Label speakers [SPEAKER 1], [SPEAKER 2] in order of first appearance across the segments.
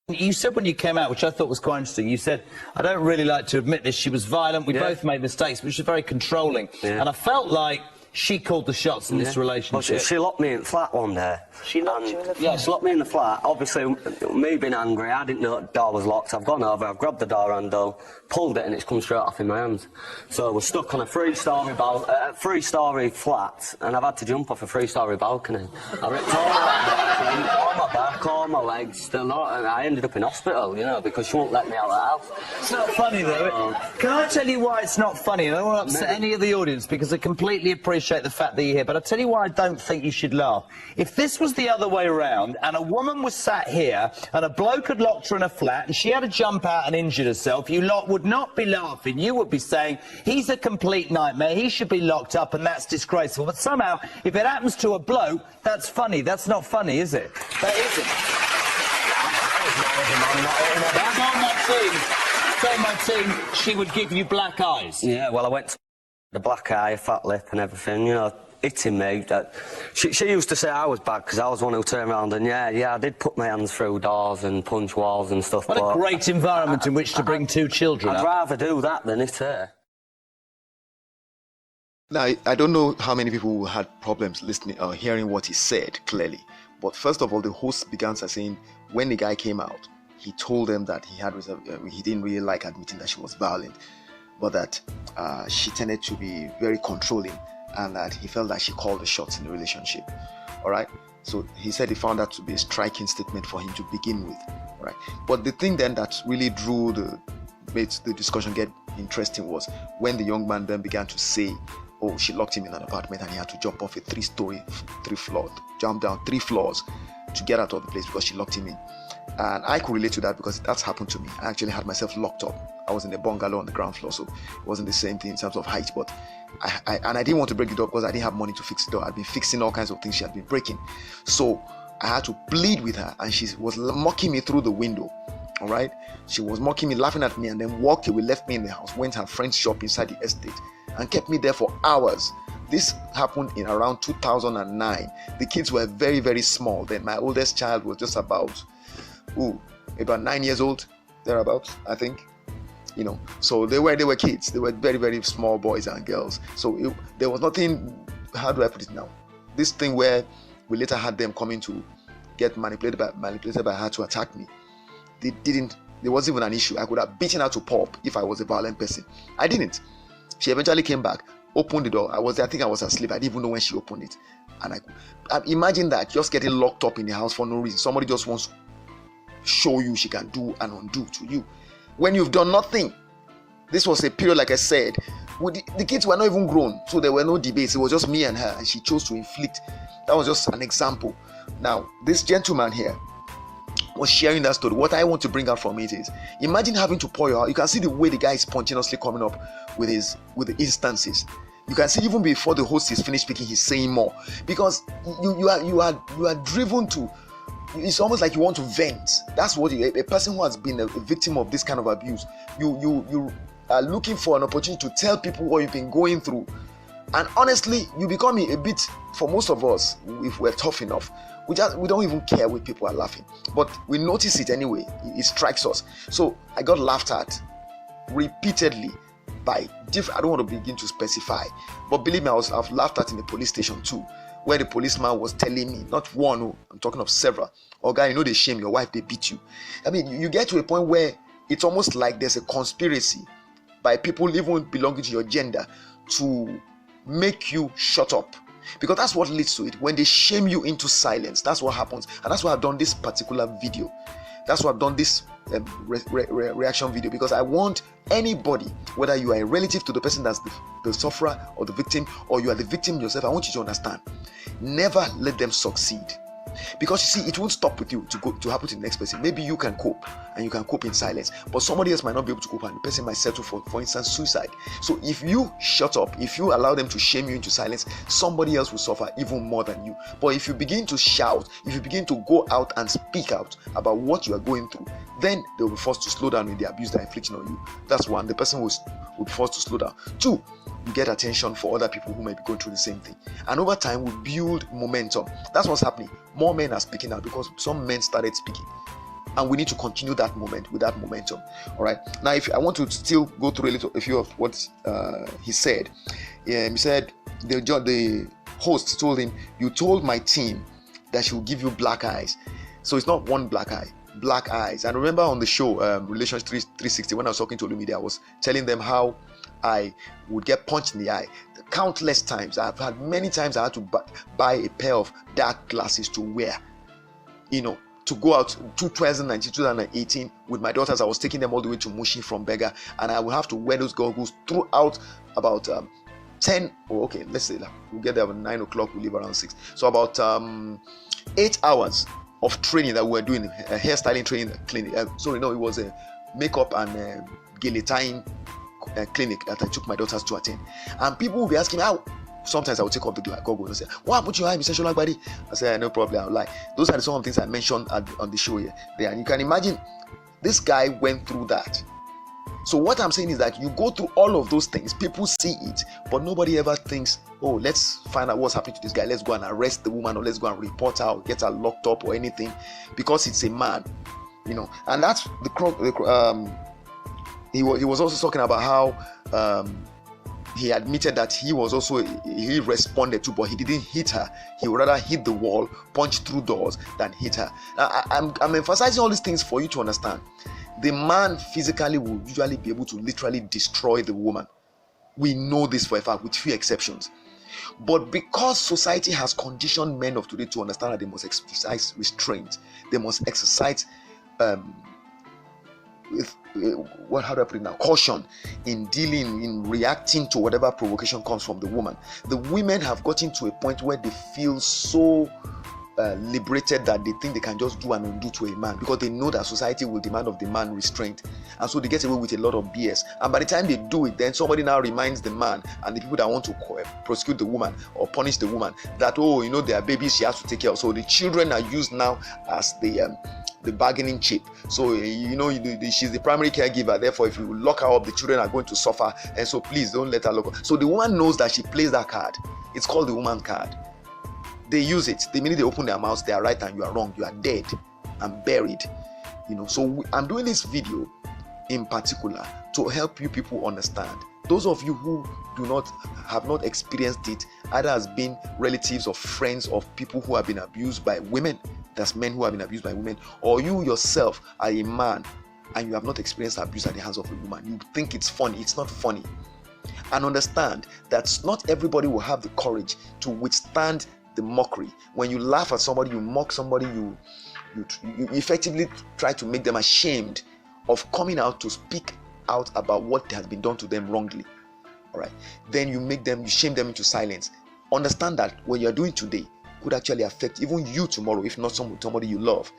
[SPEAKER 1] You said when you came out, which I thought was quite interesting, you said, I don't really like to admit this, she was violent, we both made mistakes, but she was very controlling. And I felt like she called the shots in this relationship.
[SPEAKER 2] Well, she locked me in the flat one day.
[SPEAKER 1] She locked you in the flat?
[SPEAKER 2] Yeah, she locked me in the flat. Obviously, me being angry, I didn't know the door was locked. I've gone over, I've grabbed the door handle, pulled it, and it's come straight off in my hands. So we're stuck on a three-storey flat, and I've had to jump off a three-storey balcony. I ripped all my back, all my legs, and I ended up in hospital, you know, because she won't let me out of the house.
[SPEAKER 1] It's not funny, though. Can I tell you why it's not funny? I don't want to upset any of the audience, because I completely appreciate the fact that you're here, but I'll tell you why I don't think you should laugh. If this was the other way around, and a woman was sat here, and a bloke had locked her in a flat, and she had to jump out and injured herself, you lot would not be laughing. You would be saying, he's a complete nightmare, he should be locked up, and that's disgraceful. But somehow, if it happens to a bloke, that's funny. That's not funny, is it? That isn't. Told my team she would give you black eyes.
[SPEAKER 2] Yeah, well, I went to the black eye, fat lip and everything, you know, hitting me. She used to say I was bad because I was one who turned around and, yeah, I did put my hands through doors and punch walls and stuff.
[SPEAKER 1] What a great environment in which to bring two children
[SPEAKER 2] I'd
[SPEAKER 1] up.
[SPEAKER 2] rather do that than hit her.
[SPEAKER 3] Now, I don't know how many people had problems listening or hearing what he said clearly. But first of all, the host began by saying when the guy came out, he told them that he didn't really like admitting that she was violent, but that she tended to be very controlling and that he felt that she called the shots in the relationship. All right. So he said he found that to be a striking statement for him to begin with. All right. But the thing then that really made the discussion get interesting was when the young man then began to say, oh, she locked him in an apartment and he had to jump off a jump down 3 floors to get out of the place because she locked him in. And I could relate to that because that's happened to me. I actually had myself locked up. I was in a bungalow on the ground floor, so it wasn't the same thing in terms of height, but I didn't want to break it up because I didn't have money to fix it up. I'd been fixing all kinds of things she had been breaking. So I had to plead with her, and she was mocking me through the window. All right? She was mocking me, laughing at me, and then walked away, left me in the house, went to her friend's shop inside the estate, and kept me there for hours. This happened in around 2009. The kids were very, very small then. My oldest child was just about 9 years old, thereabouts, I think. You know, so they were kids. They were very, very small boys and girls. So there was nothing. How do I put it now? This thing where we later had them coming to get manipulated by her to attack me. They didn't. There wasn't even an issue. I could have beaten her to pulp if I was a violent person. I didn't. She eventually came back, opened the door. I think I was asleep. I didn't even know when she opened it. And I imagine that, just getting locked up in the house for no reason. Somebody just wants to show you she can do and undo to you when you've done nothing. This was a period, like I said, the kids were not even grown, so there were no debates. It was just me and her, and she chose to inflict. That was just an example. Now, this gentleman here was sharing that story. What I want to bring out from it is, imagine having to pour your heart. You can see the way the guy is spontaneously coming up with the instances. You can see even before the host is finished speaking, he's saying more, because you are driven to. It's almost like you want to vent. That's what a person who has been a victim of this kind of abuse. You are looking for an opportunity to tell people what you've been going through, and honestly, you become a bit. For most of us, if we're tough enough, we don't even care when people are laughing, but we notice it anyway. It strikes us. So I got laughed at repeatedly by different. I don't want to begin to specify, but believe me, I've laughed at in the police station too, where the policeman was telling me, not one, I'm talking of several, oh guy, you know they shame your wife, they beat you. I mean, you get to a point where it's almost like there's a conspiracy by people even belonging to your gender to make you shut up, because that's what leads to it. When they shame you into silence, that's what happens. And that's why I've done this particular video. That's why I've done this reaction video, because I want anybody, whether you are a relative to the person that's the sufferer or the victim, or you are the victim yourself, I want you to understand, never let them succeed. Because you see, it won't stop with you to happen to the next person. Maybe you can cope, and you can cope in silence, but somebody else might not be able to cope, and the person might settle for instance, suicide. So if you shut up, if you allow them to shame you into silence, somebody else will suffer even more than you. But if you begin to shout, if you begin to go out and speak out about what you are going through, then they will be forced to slow down in the abuse they're inflicting on you. That's one. The person will be forced to slow down. Two, you get attention for other people who might be going through the same thing, and over time we build momentum. That's what's happening. More men are speaking out because some men started speaking. and we need to continue that moment with that momentum. All right. Now, if I want to still go through a few of what he said. He said the host told him, "You told my team that she will give you black eyes." So it's not one black eye, black eyes. And remember on the show, Relationship 360, when I was talking to Olumide, I was telling them how I would get punched in the eye countless times. I've had many times I had to buy a pair of dark glasses to wear, to go out 2019, 2018 with my daughters. I was taking them all the way to Mushi from Bega, and I would have to wear those goggles throughout about 10, let's say that we'll get there at 9 o'clock, we leave around 6. So about 8 hours of training that we were doing, hairstyling training clinic. It was a makeup and guillotine clinic that I took my daughters to attend. And people will be asking me how. Sometimes I will take off the goggles and say, "What happened to your eye, Mr. Sholagbadi?" I say, "No problem, I'll lie." Those are some of the things I mentioned on the show here. And you can imagine this guy went through that. So what I'm saying is that you go through all of those things, people see it, but nobody ever thinks, "Oh, let's find out what's happening to this guy. Let's go and arrest the woman, or let's go and report her, or get her locked up, or anything," because it's a man, And that's he was also talking about how he admitted that he responded to, but he didn't hit her. He would rather hit the wall, punch through doors than hit her. Now, I'm emphasizing all these things for you to understand. The man physically will usually be able to literally destroy the woman. We know this for a fact, with few exceptions. But because society has conditioned men of today to understand that they must exercise restraint, they must exercise caution in reacting to whatever provocation comes from the woman. The women have gotten to a point where they feel so liberated that they think they can just do and undo to a man, because they know that society will demand of the man restraint, and so they get away with a lot of BS. And by the time they do it, then somebody now reminds the man and the people that want to prosecute the woman or punish the woman that, there are babies she has to take care of. So the children are used now as the bargaining chip. So she's the primary caregiver, therefore if you lock her up, the children are going to suffer, and so please don't let her lock up. So the woman knows that she plays that card. It's called the woman card. They use it. The minute they open their mouths, they are right and you are wrong. You are dead and buried. So I'm doing this video in particular to help you people understand. Those of you who have not experienced it, either as being relatives or friends of people who have been abused by women, that's men who have been abused by women, or you yourself are a man and you have not experienced abuse at the hands of a woman. You think it's funny. It's not funny. And understand that not everybody will have the courage to withstand the mockery. When you laugh at somebody, you mock somebody, you effectively try to make them ashamed of coming out to speak out about what has been done to them wrongly. All right, then you shame them into silence. Understand that what you're doing today could actually affect even you tomorrow, if not somebody you love.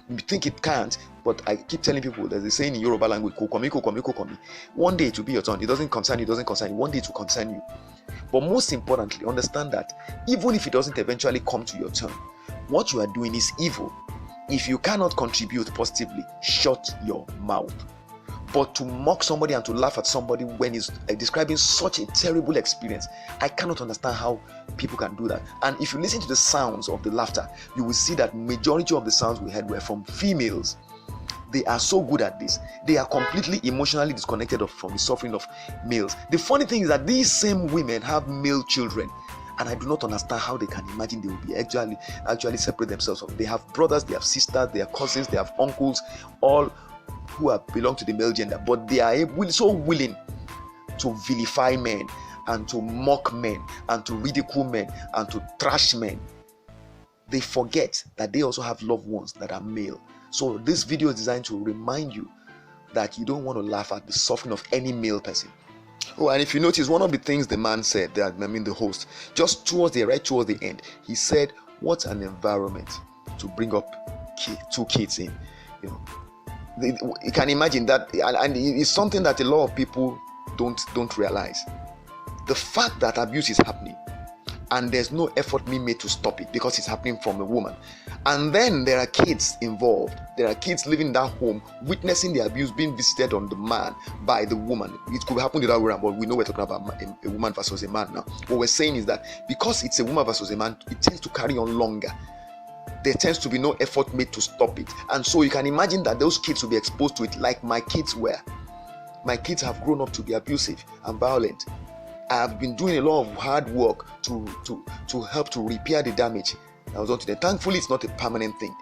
[SPEAKER 3] You think it can't, but I keep telling people, there's a saying in Yoruba language, kokomi. One day it will be your turn. It doesn't concern you. One day it will concern you. But most importantly, understand that even if it doesn't eventually come to your turn, what you are doing is evil. If you cannot contribute positively, shut your mouth. But to mock somebody and to laugh at somebody when he's describing such a terrible experience, I cannot understand how people can do that. And if you listen to the sounds of the laughter, you will see that majority of the sounds we heard were from females. They are so good at this. They are completely emotionally disconnected from the suffering of males. The funny thing is that these same women have male children, and I do not understand how they can imagine they will be actually separate themselves from. They have brothers, they have sisters, they have cousins, they have uncles, all who belong to the male gender, but they are so willing to vilify men and to mock men and to ridicule men and to trash men. They forget that they also have loved ones that are male. So this video is designed to remind you that you don't want to laugh at the suffering of any male person. Oh, and if you notice, one of the things the man said, the host, just towards the end, he said, "What an environment to bring up two kids in." You can imagine that, and it's something that a lot of people don't realize. The fact that abuse is happening and there's no effort being made to stop it because it's happening from a woman, and then there are kids involved. There are kids living in that home witnessing the abuse being visited on the man by the woman. It could happen the other way around, but we know we're talking about a woman versus a man now. What we're saying is that because it's a woman versus a man, it tends to carry on longer. there tends to be no effort made to stop it. And so you can imagine that those kids will be exposed to it like my kids were. My kids have grown up to be abusive and violent. I have been doing a lot of hard work to help to repair the damage that was done to them. Thankfully, it's not a permanent thing,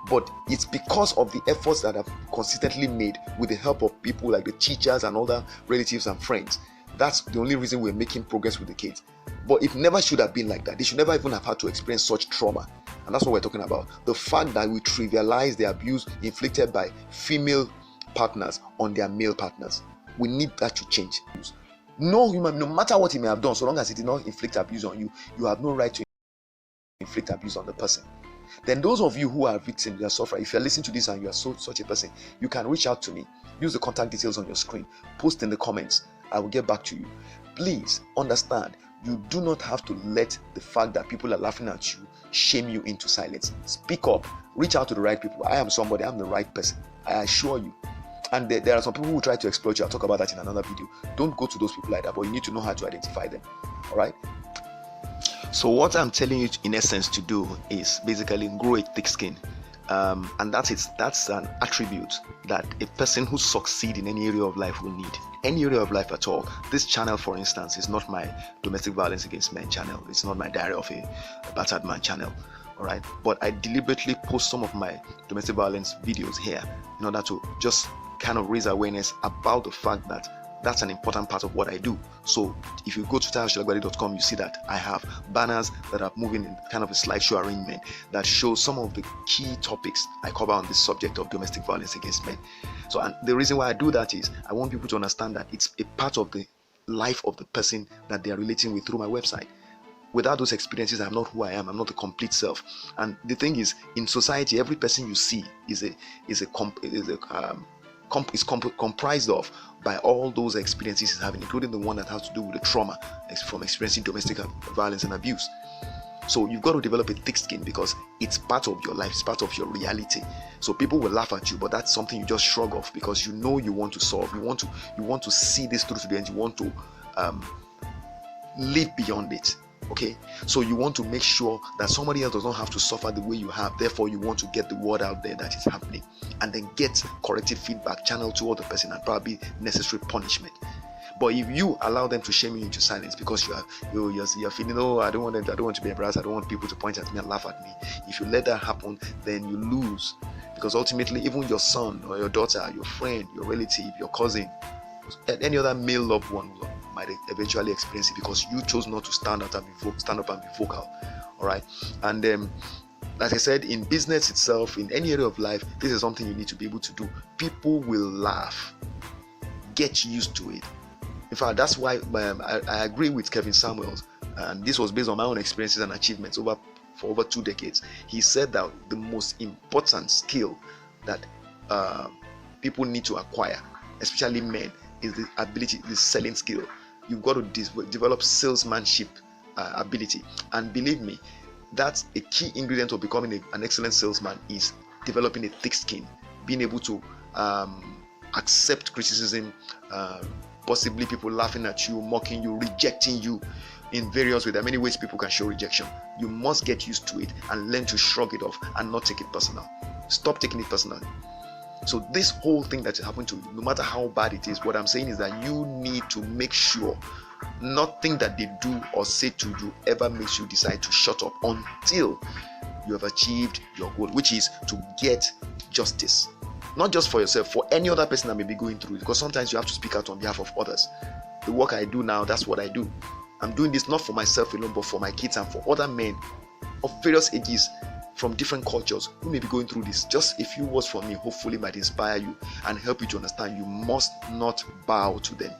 [SPEAKER 3] but it's because of the efforts that I've consistently made with the help of people like the teachers and other relatives and friends. That's the only reason we're making progress with the kids. But it never should have been like that. They should never even have had to experience such trauma. And that's what we're talking about. The fact that we trivialize the abuse inflicted by female partners on their male partners. We need that to change. No human, no matter what he may have done, so long as he did not inflict abuse on you, you have no right to inflict abuse on the person. Then those of you who are victims, you are suffering, if you're listening to this and you are such a person, you can reach out to me. Use the contact details on your screen. Post in the comments. I will get back to you. Please understand, you do not have to let the fact that people are laughing at you shame you into silence. Speak up. Reach out to the right people. I am somebody. I'm the right person. I assure you. And there are some people who try to exploit you. I'll talk about that in another video. Don't go to those people like that, but you need to know how to identify them. All right? So what I'm telling you in essence to do is basically grow a thick skin. And that's an attribute that a person who succeeds in any area of life will need. Any area of life at all. This channel, for instance, is not my domestic violence against men channel. It's not my diary of a battered man channel. All right, but I deliberately post some of my domestic violence videos here in order to just kind of raise awareness about the fact that that's an important part of what I do. So if you go to tylershelagbadi.com, you see that I have banners that are moving in kind of a slideshow arrangement that shows some of the key topics I cover on this subject of domestic violence against men. So, and the reason why I do that is I want people to understand that it's a part of the life of the person that they are relating with through my website. Without those experiences, I'm not who I am. I'm not a complete self. And the thing is, in society, every person you see is comprised of by all those experiences he's having, including the one that has to do with the trauma from experiencing domestic violence and abuse. So you've got to develop a thick skin because it's part of your life, it's part of your reality. So people will laugh at you, but that's something you just shrug off because you know you want to solve, you want to see this through to the end, you want to live beyond it. Okay, so you want to make sure that somebody else does not have to suffer the way you have. Therefore, you want to get the word out there that is happening, and then get corrective feedback channeled to other person and probably necessary punishment. But if you allow them to shame you into silence because you're feeling, oh, I don't want to be embarrassed, I don't want people to point at me and laugh at me. If you let that happen, then you lose, because ultimately, even your son or your daughter, your friend, your relative, your cousin, any other male loved one might eventually experience it because you chose not to stand up and be vocal. All right, and like I said, in business itself, in any area of life, this is something you need to be able to do. People will laugh. Get used to it. In fact, that's why I agree with Kevin Samuels, and this was based on my own experiences and achievements for over 2 decades. He said that the most important skill that people need to acquire, especially men, is the ability, the selling skill. You've got to develop salesmanship ability, and believe me, that's a key ingredient of becoming an excellent salesman, is developing a thick skin, being able to accept criticism, possibly people laughing at you, mocking you, rejecting you in various ways. There are many ways people can show rejection. You must get used to it and learn to shrug it off and not take it personal. Stop taking it personally. So this whole thing that happened to you, no matter how bad it is, what I'm saying is that you need to make sure nothing that they do or say to you ever makes you decide to shut up until you have achieved your goal, which is to get justice. Not just for yourself, for any other person that may be going through it, because sometimes you have to speak out on behalf of others. The work I do now, that's what I do. I'm doing this not for myself alone, but for my kids and for other men of various ages from different cultures who may be going through this. Just a few words from me hopefully might inspire you and help you to understand you must not bow to them.